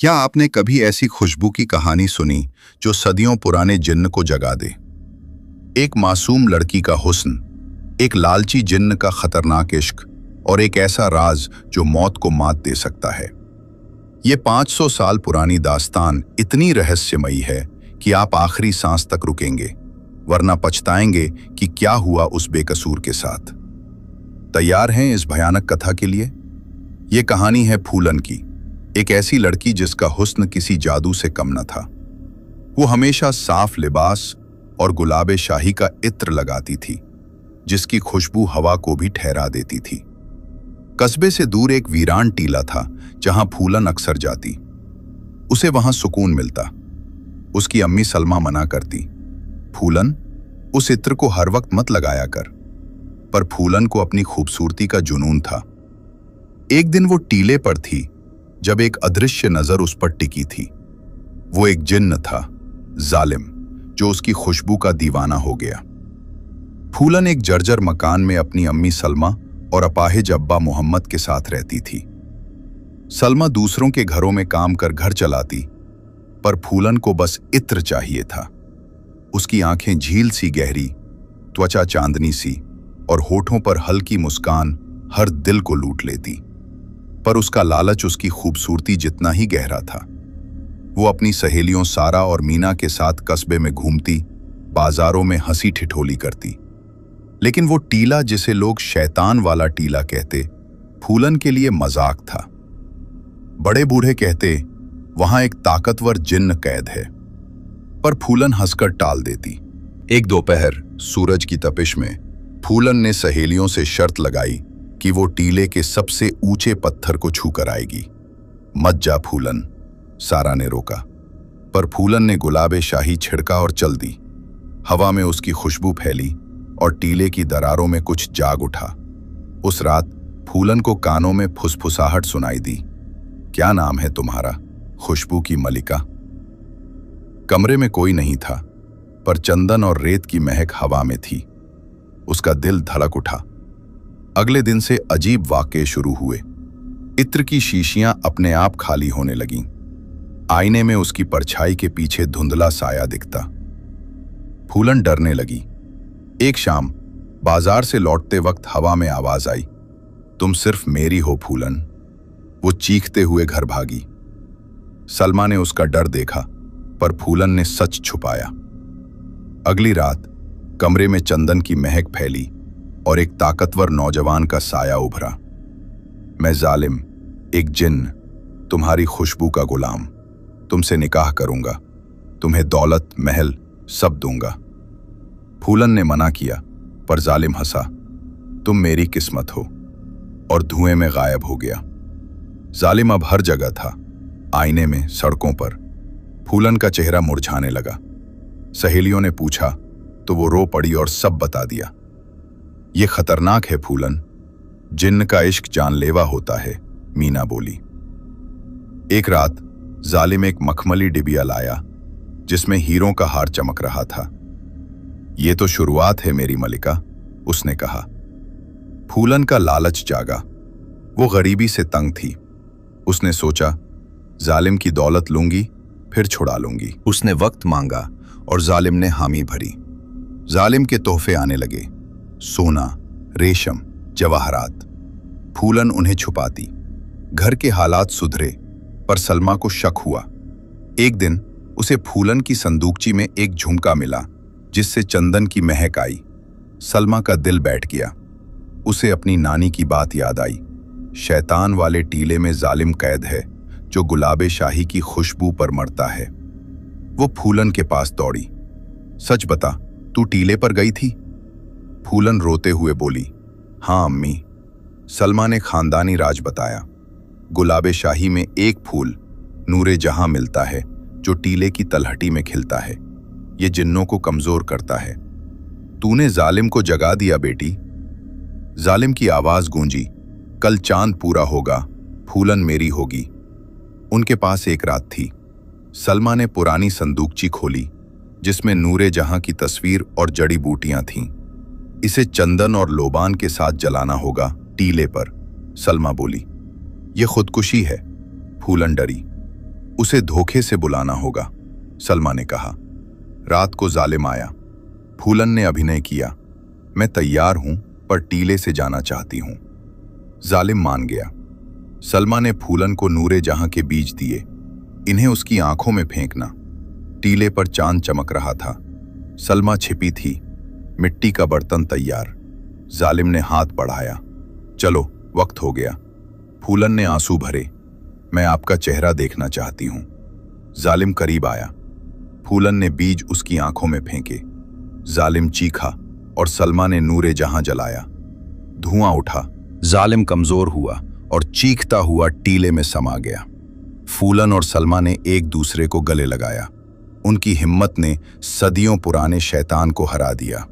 क्या आपने कभी ऐसी खुशबू की कहानी सुनी जो सदियों पुराने जिन्न को जगा दे? एक मासूम लड़की का हुस्न, एक लालची जिन्न का खतरनाक इश्क और एक ऐसा राज जो मौत को मात दे सकता है। ये 500 साल पुरानी दास्तान इतनी रहस्यमयी है कि आप आखिरी सांस तक रुकेंगे, वरना पछताएंगे कि क्या हुआ उस बेकसूर के साथ। तैयार हैं इस भयानक कथा के लिए? ये कहानी है फूलन की, एक ऐसी लड़की जिसका हुस्न किसी जादू से कम न था। वो हमेशा साफ लिबास और गुलाबे शाही का इत्र लगाती थी, जिसकी खुशबू हवा को भी ठहरा देती थी। कस्बे से दूर एक वीरान टीला था जहां फूलन अक्सर जाती। उसे वहां सुकून मिलता। उसकी अम्मी सलमा मना करती, फूलन, उस इत्र को हर वक्त मत लगाया कर। पर फूलन को अपनी खूबसूरती का जुनून था। एक दिन वो टीले पर थी जब एक अदृश्य नजर उस पर टिकी थी। वो एक जिन्न था, जालिम, जो उसकी खुशबू का दीवाना हो गया। फूलन एक जर्जर मकान में अपनी अम्मी सलमा और अपाहिज अब्बा मोहम्मद के साथ रहती थी। सलमा दूसरों के घरों में काम कर घर चलाती, पर फूलन को बस इत्र चाहिए था। उसकी आंखें झील सी गहरी, त्वचा चांदनी सी और होठों पर हल्की मुस्कान हर दिल को लूट लेती। पर उसका लालच उसकी खूबसूरती जितना ही गहरा था। वो अपनी सहेलियों सारा और मीना के साथ कस्बे में घूमती, बाजारों में हंसी ठिठोली करती। लेकिन वो टीला, जिसे लोग शैतान वाला टीला कहते, फूलन के लिए मजाक था। बड़े बूढ़े कहते, वहां एक ताकतवर जिन्न कैद है। पर फूलन हंसकर टाल देती। एक दोपहर सूरज की तपिश में फूलन ने सहेलियों से शर्त लगाई कि वो टीले के सबसे ऊंचे पत्थर को छूकर आएगी। मत जा फूलन, सारा ने रोका, पर फूलन ने गुलाबे शाही छिड़का और चल दी। हवा में उसकी खुशबू फैली और टीले की दरारों में कुछ जाग उठा। उस रात फूलन को कानों में फुसफुसाहट सुनाई दी, क्या नाम है तुम्हारा, खुशबू की मलिका? कमरे में कोई नहीं था, पर चंदन और रेत की महक हवा में थी। उसका दिल धड़क उठा। अगले दिन से अजीब वाक़ये शुरू हुए। इत्र की शीशियां अपने आप खाली होने लगीं। आईने में उसकी परछाई के पीछे धुंधला साया दिखता। फूलन डरने लगी। एक शाम बाजार से लौटते वक्त हवा में आवाज आई, तुम सिर्फ मेरी हो फूलन। वो चीखते हुए घर भागी। सलमा ने उसका डर देखा, पर फूलन ने सच छुपाया। अगली रात कमरे में चंदन की महक फैली और एक ताकतवर नौजवान का साया उभरा। मैं जालिम, एक जिन्न, तुम्हारी खुशबू का गुलाम। तुमसे निकाह करूंगा, तुम्हें दौलत महल सब दूंगा। फूलन ने मना किया, पर जालिम हंसा, तुम मेरी किस्मत हो, और धुएं में गायब हो गया। जालिम अब हर जगह था, आईने में, सड़कों पर। फूलन का चेहरा मुरझाने लगा। सहेलियों ने पूछा तो वो रो पड़ी और सब बता दिया। ये खतरनाक है फूलन, जिन्न का इश्क जानलेवा होता है, मीना बोली। एक रात जालिम एक मखमली डिबिया लाया जिसमें हीरों का हार चमक रहा था। ये तो शुरुआत है मेरी मलिका, उसने कहा। फूलन का लालच जागा। वो गरीबी से तंग थी। उसने सोचा, जालिम की दौलत लूंगी, फिर छुड़ा लूंगी। उसने वक्त मांगा और जालिम ने हामी भरी। जालिम के तोहफे आने लगे, सोना, रेशम, जवाहरात। फूलन उन्हें छुपाती। घर के हालात सुधरे, पर सलमा को शक हुआ। एक दिन उसे फूलन की संदूकची में एक झुमका मिला जिससे चंदन की महक आई। सलमा का दिल बैठ गया। उसे अपनी नानी की बात याद आई, शैतान वाले टीले में जालिम कैद है जो गुलाबे शाही की खुशबू पर मरता है। वो फूलन के पास दौड़ी। सच बता, तू टीले पर गई थी? फूलन रोते हुए बोली, हाँ अम्मी। सलमा ने खानदानी राज बताया। गुलाबे शाही में एक फूल नूरे जहां मिलता है जो टीले की तलहटी में खिलता है। ये जिन्नों को कमजोर करता है। तूने जालिम को जगा दिया बेटी। जालिम की आवाज गूंजी, कल चांद पूरा होगा, फूलन मेरी होगी। उनके पास एक रात थी। सलमा ने पुरानी संदूकची खोली जिसमें नूरे जहां की तस्वीर और जड़ी बूटियां थीं। इसे चंदन और लोबान के साथ जलाना होगा टीले पर, सलमा बोली। यह खुदकुशी है। फूलन डरी। उसे धोखे से बुलाना होगा, सलमा ने कहा। रात को जालिम आया। फूलन ने अभिनय किया, मैं तैयार हूं पर टीले से जाना चाहती हूं। जालिम मान गया। सलमा ने फूलन को नूरे जहां के बीज दिए, इन्हें उसकी आंखों में फेंकना। टीले पर चांद चमक रहा था। सलमा छिपी थी, मिट्टी का बर्तन तैयार। जालिम ने हाथ बढ़ाया, चलो वक्त हो गया। फूलन ने आंसू भरे, मैं आपका चेहरा देखना चाहती हूं। जालिम करीब आया। फूलन ने बीज उसकी आंखों में फेंके। जालिम चीखा और सलमा ने नूरे जहां जलाया। धुआं उठा। जालिम कमजोर हुआ और चीखता हुआ टीले में समा गया। फूलन और सलमा ने एक दूसरे को गले लगाया। उनकी हिम्मत ने सदियों पुराने शैतान को हरा दिया।